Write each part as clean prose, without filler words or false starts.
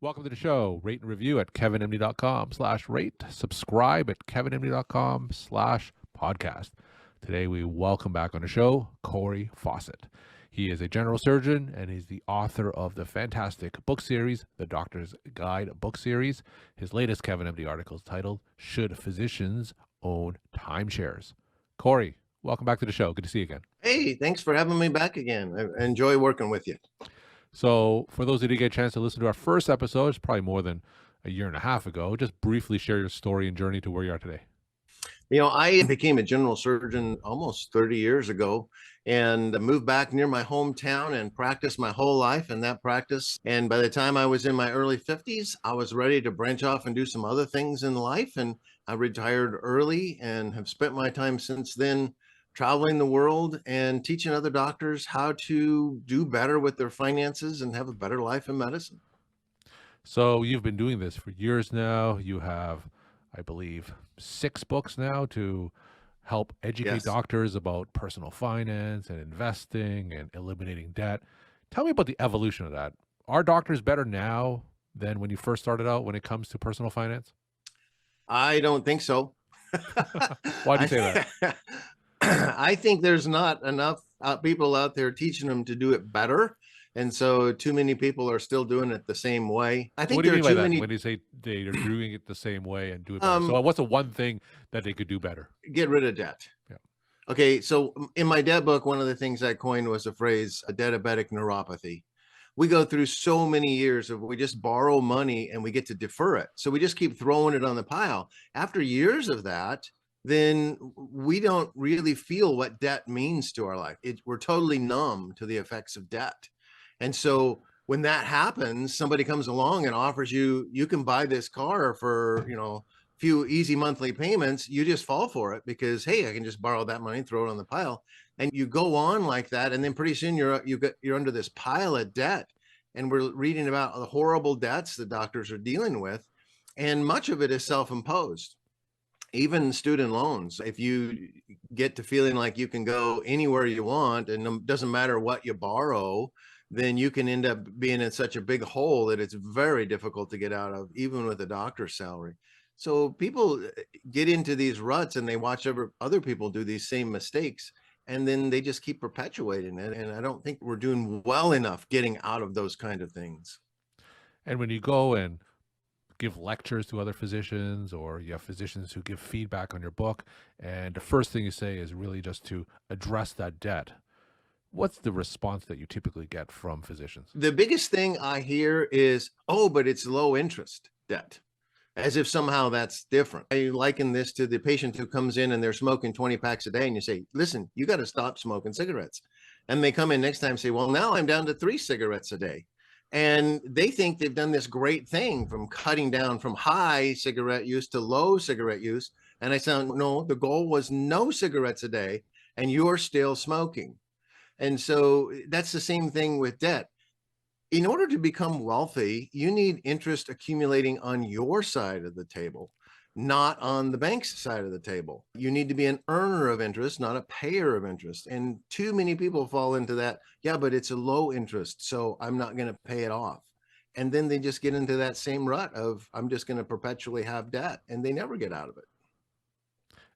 Welcome to the show. Rate and review at kevinmd.com/rate. Subscribe at kevinmd.com/podcast. Today we welcome back on the show Cory Fawcett. He is a general surgeon and he's the author of the fantastic book series, the Doctor's Guide book series. His latest KevinMD article is titled, Should Physicians Own Timeshares? Cory, welcome back to the show. Good to see you again. Hey, thanks for having me back again. I enjoy working with you. So for those who didn't get a chance to listen to our first episode, it's probably more than a year and a half ago, just briefly share your story and journey to where you are today. I became a general surgeon almost 30 years ago and moved back near my hometown and practiced my whole life in that practice. And by the time I was in my early 50s, I was ready to branch off and do some other things in life. And I retired early and have spent my time since then traveling the world and teaching other doctors how to do better with their finances and have a better life in medicine. So you've been doing this for years now. You have, I believe, 6 books now to help educate doctors about personal finance and investing and eliminating debt. Tell me about the evolution of that. Are doctors better now than when you first started out when it comes to personal finance? I don't think so. Why do you say that? I think there's not enough people out there teaching them to do it better. And so too many people are still doing it the same way. I think what do you mean there are by too that? many. When you say they're doing it the same way and do it better. So what's the one thing that they could do better? Get rid of debt. Yeah. Okay. So in my debt book, one of the things I coined was the phrase a diabetic neuropathy. We go through so many years of we just borrow money and we get to defer it. So we just keep throwing it on the pile. After years of that, then we don't really feel what debt means to our life. We're totally numb to the effects of debt. And so when that happens, somebody comes along and offers you can buy this car for, a few easy monthly payments. You just fall for it because, hey, I can just borrow that money, throw it on the pile. And you go on like that. And then pretty soon you're under this pile of debt. And we're reading about the horrible debts that doctors are dealing with. And much of it is self-imposed. Even student loans, if you get to feeling like you can go anywhere you want and it doesn't matter what you borrow, then you can end up being in such a big hole that it's very difficult to get out of, even with a doctor's salary. So people get into these ruts and they watch other people do these same mistakes, and then they just keep perpetuating it. And I don't think we're doing well enough getting out of those kind of things. And when you go and give lectures to other physicians, or you have physicians who give feedback on your book, and the first thing you say is really just to address that debt, what's the response that you typically get from physicians? The biggest thing I hear is, oh, but it's low interest debt, as if somehow that's different. I liken this to the patient who comes in and they're smoking 20 packs a day, and you say, listen, you got to stop smoking cigarettes. And they come in next time and say, well, now I'm down to 3 cigarettes a day. And they think they've done this great thing from cutting down from high cigarette use to low cigarette use. And I said, no, the goal was no cigarettes a day, and you're still smoking. And so that's the same thing with debt. In order to become wealthy, you need interest accumulating on your side of the table, not on the bank's side of the table. You need to be an earner of interest, not a payer of interest. And too many people fall into that. Yeah, but it's a low interest, so I'm not going to pay it off. And then they just get into that same rut of I'm just going to perpetually have debt, and they never get out of it.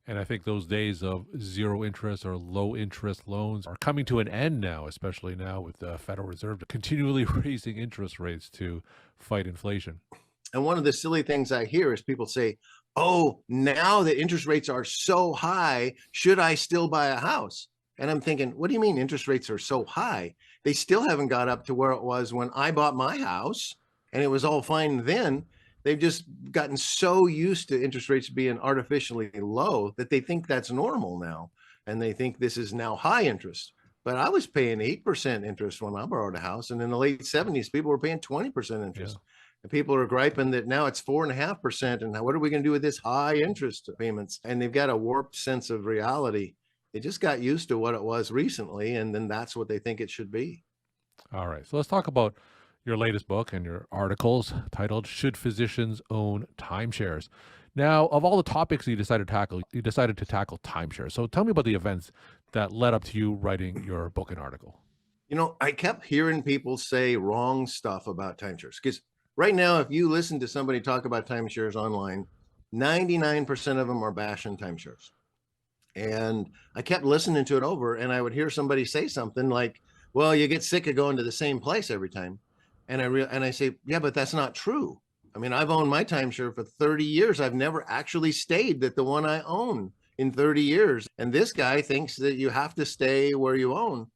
And I think those days of zero interest or low interest loans are coming to an end now, especially now with the Federal Reserve continually raising interest rates to fight inflation. And one of the silly things I hear is people say, oh, now the interest rates are so high, should I still buy a house? And I'm thinking, what do you mean interest rates are so high? They still haven't got up to where it was when I bought my house, and it was all fine then. They've just gotten so used to interest rates being artificially low that they think that's normal now. And they think this is now high interest. But I was paying 8% interest when I borrowed a house. And in the late 70s, people were paying 20% interest. Yeah. And people are griping that now it's 4.5%. And what are we going to do with this high interest payments? And they've got a warped sense of reality. They just got used to what it was recently. And then that's what they think it should be. All right. So let's talk about your latest book and your articles titled Should Physicians Own Timeshares? Now, of all the topics you decided to tackle timeshares. So tell me about the events that led up to you writing your book and article. I kept hearing people say wrong stuff about timeshares because Right now, if you listen to somebody talk about timeshares online, 99% of them are bashing timeshares. And I kept listening to it over, and I would hear somebody say something like, well, you get sick of going to the same place every time. And I say, yeah, but that's not true. I mean, I've owned my timeshare for 30 years. I've never actually stayed at the one I own in 30 years. And this guy thinks that you have to stay where you own.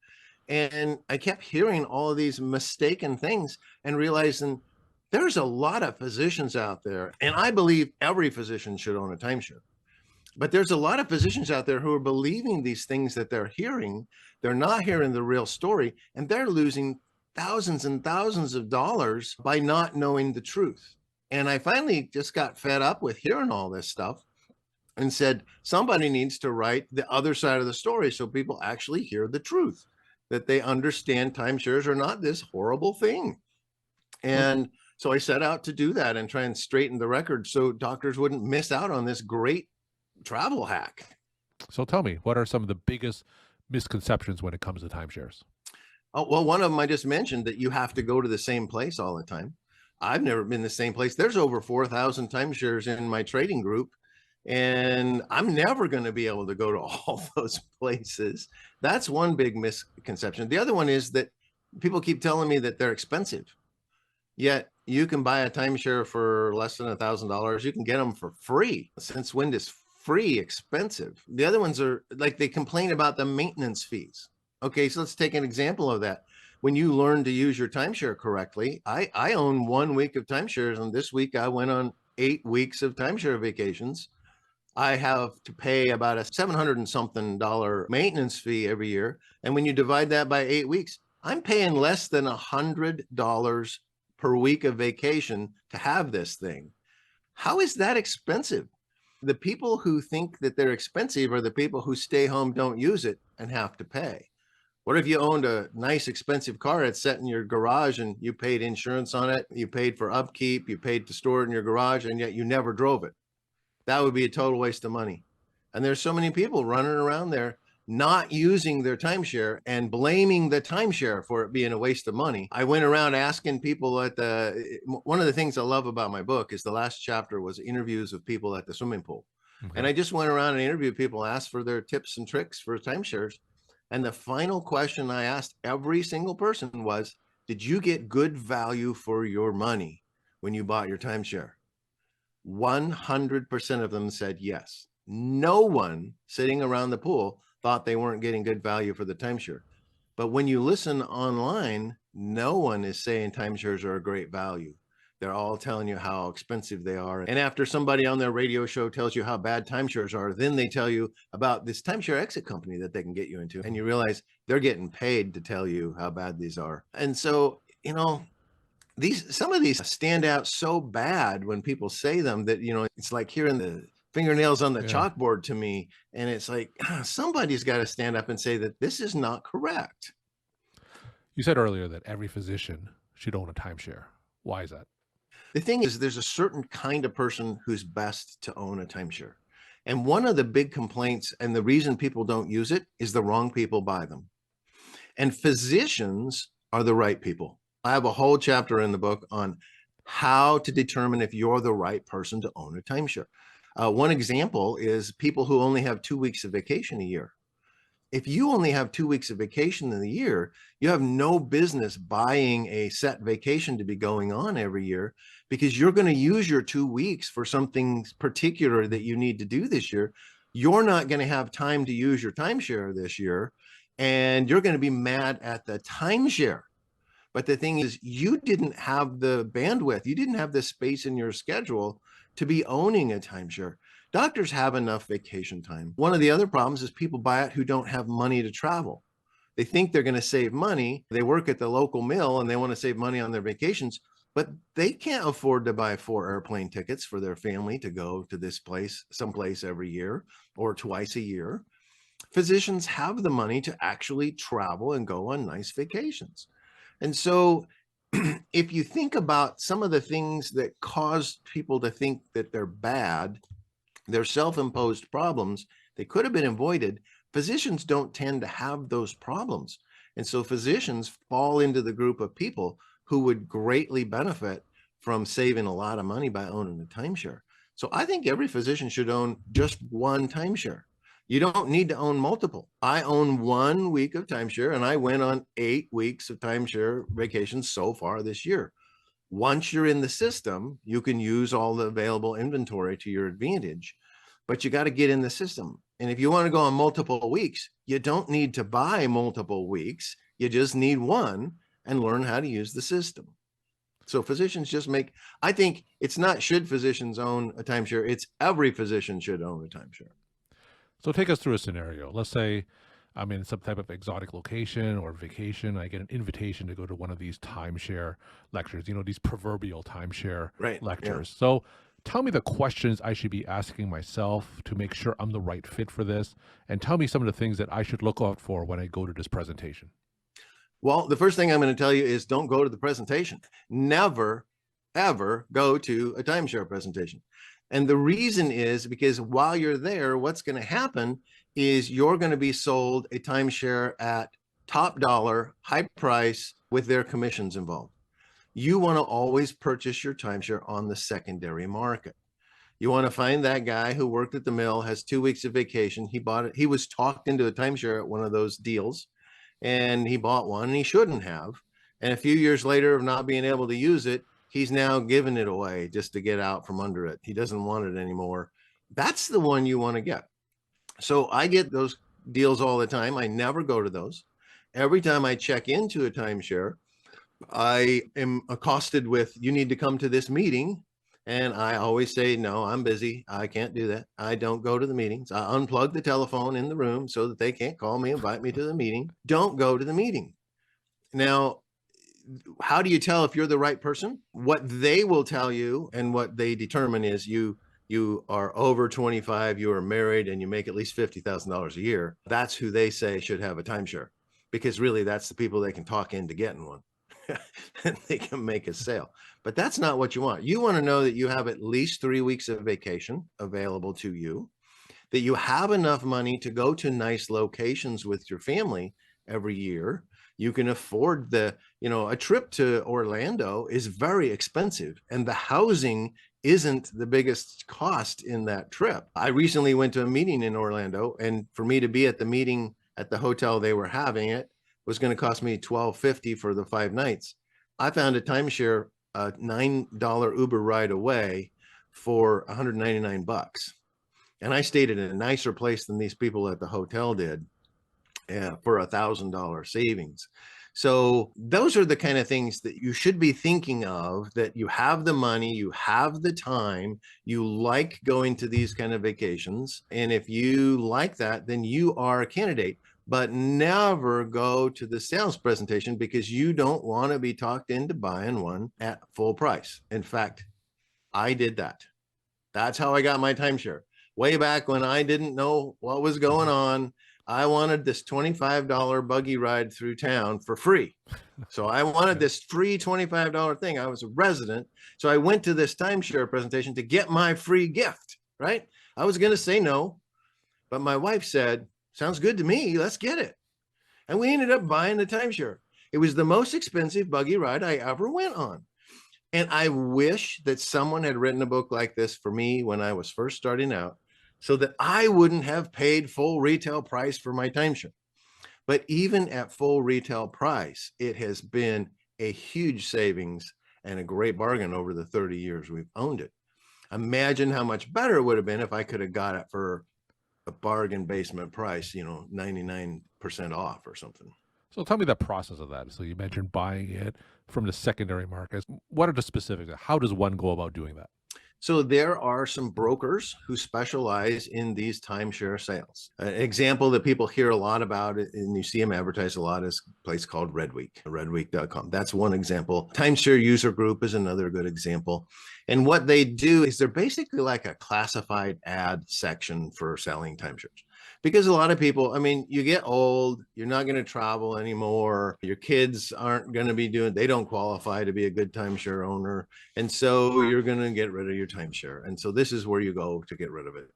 And I kept hearing all of these mistaken things and realizing there's a lot of physicians out there. And I believe every physician should own a timeshare. But there's a lot of physicians out there who are believing these things that they're hearing. They're not hearing the real story, and they're losing thousands and thousands of dollars by not knowing the truth. And I finally just got fed up with hearing all this stuff and said, somebody needs to write the other side of the story so people actually hear the truth, that they understand timeshares are not this horrible thing. And so I set out to do that and try and straighten the record so doctors wouldn't miss out on this great travel hack. So tell me, what are some of the biggest misconceptions when it comes to timeshares? Oh, well, one of them I just mentioned, that you have to go to the same place all the time. I've never been the same place. There's over 4,000 timeshares in my trading group, and I'm never going to be able to go to all those places. That's one big misconception. The other one is that people keep telling me that they're expensive, yet you can buy a timeshare for less than $1,000. You can get them for free. Since when is free expensive? The other ones are like, they complain about the maintenance fees. Okay, so let's take an example of that. When you learn to use your timeshare correctly, I own 1 week of timeshares, and this week I went on 8 weeks of timeshare vacations. I have to pay about a $700 and something maintenance fee every year. And when you divide that by 8 weeks, I'm paying less than $100 per week of vacation to have this thing. How is that expensive? The people who think that they're expensive are the people who stay home, don't use it, and have to pay. What if you owned a nice expensive car that's set in your garage and you paid insurance on it, you paid for upkeep, you paid to store it in your garage, and yet you never drove it? That would be a total waste of money. And there's so many people running around there not using their timeshare and blaming the timeshare for it being a waste of money. I went around asking people at one of the things I love about my book is the last chapter was interviews with people at the swimming pool. Okay. And I just went around and interviewed people, asked for their tips and tricks for timeshares. And the final question I asked every single person was, did you get good value for your money when you bought your timeshare? 100% of them said yes. No one sitting around the pool thought they weren't getting good value for the timeshare. But when you listen online, no one is saying timeshares are a great value. They're all telling you how expensive they are. And after somebody on their radio show tells you how bad timeshares are, then they tell you about this timeshare exit company that they can get you into. And you realize they're getting paid to tell you how bad these are. And so, you know, some of these stand out so bad when people say them that, you know, it's like hearing the fingernails on the chalkboard to me. And it's like, somebody's got to stand up and say that this is not correct. You said earlier that every physician should own a timeshare. Why is that? The thing is, there's a certain kind of person who's best to own a timeshare. And one of the big complaints and the reason people don't use it is the wrong people buy them. And physicians are the right people. I have a whole chapter in the book on how to determine if you're the right person to own a timeshare. One example is people who only have 2 weeks of vacation a year. If you only have 2 weeks of vacation in the year, you have no business buying a set vacation to be going on every year, because you're going to use your 2 weeks for something particular that you need to do this year. You're not going to have time to use your timeshare this year, and you're going to be mad at the timeshare. But the thing is, you didn't have the bandwidth, you didn't have the space in your schedule to be owning a timeshare. Doctors have enough vacation time. One of the other problems is people buy it who don't have money to travel. They think they're going to save money. They work at the local mill and they want to save money on their vacations, but they can't afford to buy 4 airplane tickets for their family to go to this place, someplace every year or twice a year. Physicians have the money to actually travel and go on nice vacations. And so if you think about some of the things that cause people to think that they're bad, they're self-imposed problems, they could have been avoided. Physicians don't tend to have those problems. And so physicians fall into the group of people who would greatly benefit from saving a lot of money by owning a timeshare. So I think every physician should own just one timeshare. You don't need to own multiple. I own 1 week of timeshare, and I went on 8 weeks of timeshare vacations so far this year. Once you're in the system, you can use all the available inventory to your advantage, but you got to get in the system. And if you want to go on multiple weeks, you don't need to buy multiple weeks. You just need one and learn how to use the system. So physicians just make, I think it's not should physicians own a timeshare, it's every physician should own a timeshare. So take us through a scenario. Let's say I'm in some type of exotic location or vacation. I get an invitation to go to one of these timeshare lectures, these proverbial timeshare lectures. Yeah. So tell me the questions I should be asking myself to make sure I'm the right fit for this. And tell me some of the things that I should look out for when I go to this presentation. Well, the first thing I'm going to tell you is don't go to the presentation. Never, ever go to a timeshare presentation. And the reason is because while you're there, what's going to happen is you're going to be sold a timeshare at top dollar, high price with their commissions involved. You want to always purchase your timeshare on the secondary market. You want to find that guy who worked at the mill, has 2 weeks of vacation. He bought it. He was talked into a timeshare at one of those deals, and he bought one, and he shouldn't have. And a few years later of not being able to use it, he's now giving it away just to get out from under it. He doesn't want it anymore. That's the one you want to get. So I get those deals all the time. I never go to those. Every time I check into a timeshare, I am accosted with, you need to come to this meeting. And I always say, no, I'm busy. I can't do that. I don't go to the meetings. I unplug the telephone in the room so that they can't call me, invite me to the meeting. Don't go to the meeting. Now, how do you tell if you're the right person? What they will tell you and what they determine is you are over 25, you are married, and you make at least $50,000 a year. That's who they say should have a timeshare, because really that's the people they can talk into getting one. And they can make a sale. But that's not what you want. You want to know that you have at least 3 weeks of vacation available to you, that you have enough money to go to nice locations with your family every year. You can afford a trip to Orlando is very expensive, and the housing isn't the biggest cost in that trip. I recently went to a meeting in Orlando, and for me to be at the meeting at the hotel they were having it was going to cost me $1,250 for the 5 nights. I found a timeshare, a $9 Uber ride away for $199. And I stayed in a nicer place than these people at the hotel did for $1,000 savings. So those are the kind of things that you should be thinking of, that you have the money, you have the time, you like going to these kind of vacations. And if you like that, then you are a candidate. But never go to the sales presentation, because you don't want to be talked into buying one at full price. In fact, I did that. That's how I got my timeshare. Way back when I didn't know what was going on, I wanted this $25 buggy ride through town for free. So I wanted this free $25 thing. I was a resident. So I went to this timeshare presentation to get my free gift, right? I was going to say no, but my wife said, sounds good to me. Let's get it. And we ended up buying the timeshare. It was the most expensive buggy ride I ever went on. And I wish that someone had written a book like this for me when I was first starting out, so that I wouldn't have paid full retail price for my timeshare. But even at full retail price, it has been a huge savings and a great bargain over the 30 years we've owned it. Imagine how much better it would have been if I could have got it for a bargain basement price, 99% off or something. So tell me the process of that. So you mentioned buying it from the secondary markets. What are the specifics? How does one go about doing that? So there are some brokers who specialize in these timeshare sales. An example that people hear a lot about, and you see them advertised a lot, is a place called redweek.com. That's one example. Timeshare User Group is another good example. And what they do is they're basically like a classified ad section for selling timeshares. Because a lot of people, you get old, you're not going to travel anymore. Your kids aren't going to be they don't qualify to be a good timeshare owner. And so you're going to get rid of your timeshare. And so this is where you go to get rid of it.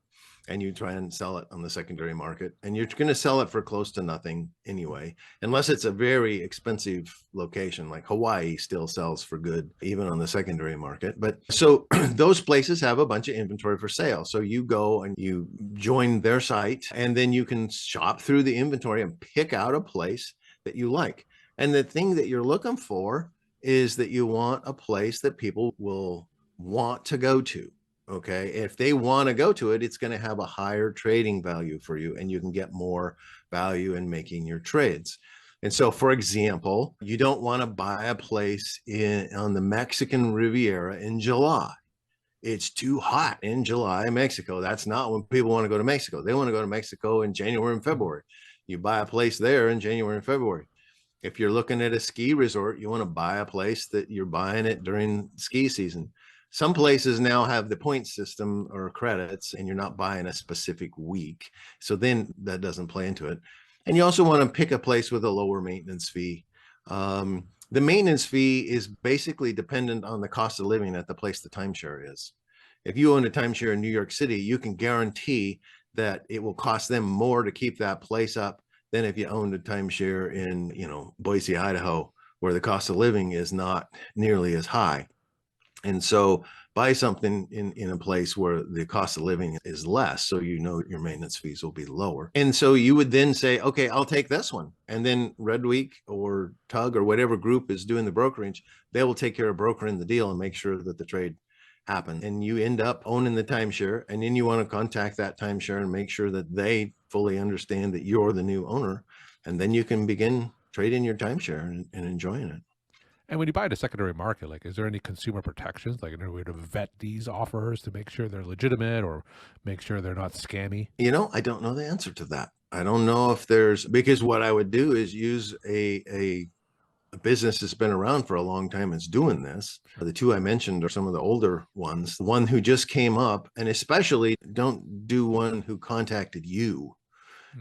and you try and sell it on the secondary market, and you're going to sell it for close to nothing anyway, unless it's a very expensive location. Like Hawaii still sells for good even on the secondary market. But so those places have a bunch of inventory for sale, so you go and you join their site, and then you can shop through the inventory and pick out a place that you like. And the thing that you're looking for is that you want a place that people will want to go to. Okay. If they want to go to it, it's going to have a higher trading value for you, and you can get more value in making your trades. And so, for example, you don't want to buy a place on the Mexican Riviera in July. It's too hot in July in Mexico. That's not when people want to go to Mexico. They want to go to Mexico in January and February. You buy a place there in January and February. If you're looking at a ski resort, you want to buy a place that you're buying it during ski season. Some places now have the point system or credits, and you're not buying a specific week. So then that doesn't play into it. And you also want to pick a place with a lower maintenance fee. The maintenance fee is basically dependent on the cost of living at the place the timeshare is. If you own a timeshare in New York City, you can guarantee that it will cost them more to keep that place up than if you owned a timeshare in, Boise, Idaho, where the cost of living is not nearly as high. And so buy something in a place where the cost of living is less, so your maintenance fees will be lower. And so you would then say, okay, I'll take this one. And then Red Week or Tug or whatever group is doing the brokerage, they will take care of brokering the deal and make sure that the trade happens. And you end up owning the timeshare, and then you want to contact that timeshare and make sure that they fully understand that you're the new owner. And then you can begin trading your timeshare and enjoying it. And when you buy at a secondary market, like, is there any consumer protections, like in a way to vet these offers to make sure they're legitimate or make sure they're not scammy? I don't know the answer to that. I don't know if because what I would do is use a business that's been around for a long time is doing this. The two I mentioned are some of the older ones. The one who just came up, and especially don't do one who contacted you.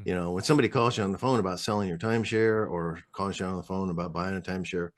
When somebody calls you on the phone about selling your timeshare or calls you on the phone about buying a timeshare,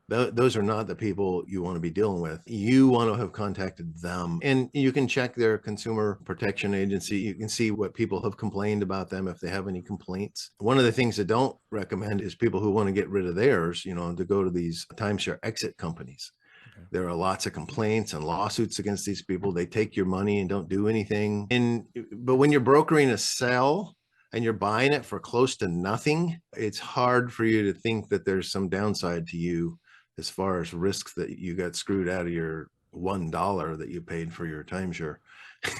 those are not the people you want to be dealing with. You want to have contacted them, and you can check their consumer protection agency. You can see what people have complained about them if they have any complaints. One of the things I don't recommend is people who want to get rid of theirs, to go to these timeshare exit companies. Okay. There are lots of complaints and lawsuits against these people. They take your money and don't do anything. But when you're brokering a sell and you're buying it for close to nothing, it's hard for you to think that there's some downside to you as far as risks that you got screwed out of your $1 that you paid for your timeshare.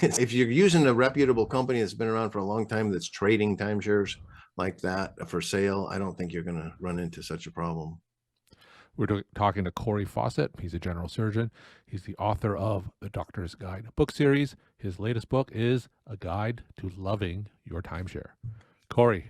If you're using a reputable company that's been around for a long time that's trading timeshares like that for sale, I don't think you're going to run into such a problem. We're talking to Cory Fawcett. He's a general surgeon. He's the author of the Doctor's Guide book series. His latest book is A Guide to Loving Your Timeshare. Cory,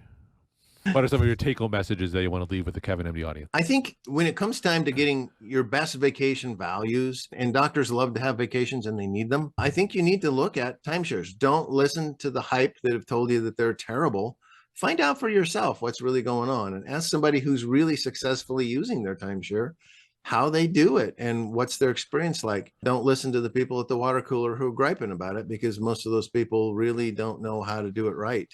what are some of your take-home messages that you want to leave with the KevinMD audience? I think when it comes time to getting your best vacation values, and doctors love to have vacations and they need them, I think you need to look at timeshares. Don't listen to the hype that have told you that they're terrible. Find out for yourself what's really going on, and ask somebody who's really successfully using their timeshare how they do it and what's their experience like. Don't listen to the people at the water cooler who are griping about it, because most of those people really don't know how to do it right.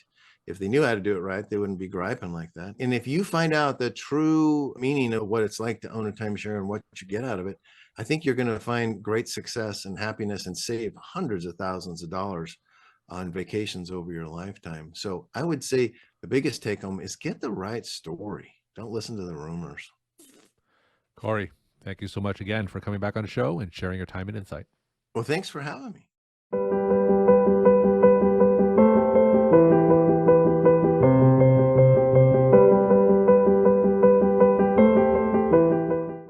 If they knew how to do it right, they wouldn't be griping like that. And if you find out the true meaning of what it's like to own a timeshare and what you get out of it, I think you're going to find great success and happiness and save hundreds of thousands of dollars on vacations over your lifetime. So I would say the biggest take home is get the right story. Don't listen to the rumors. Cory, thank you so much again for coming back on the show and sharing your time and insight. Well, thanks for having me.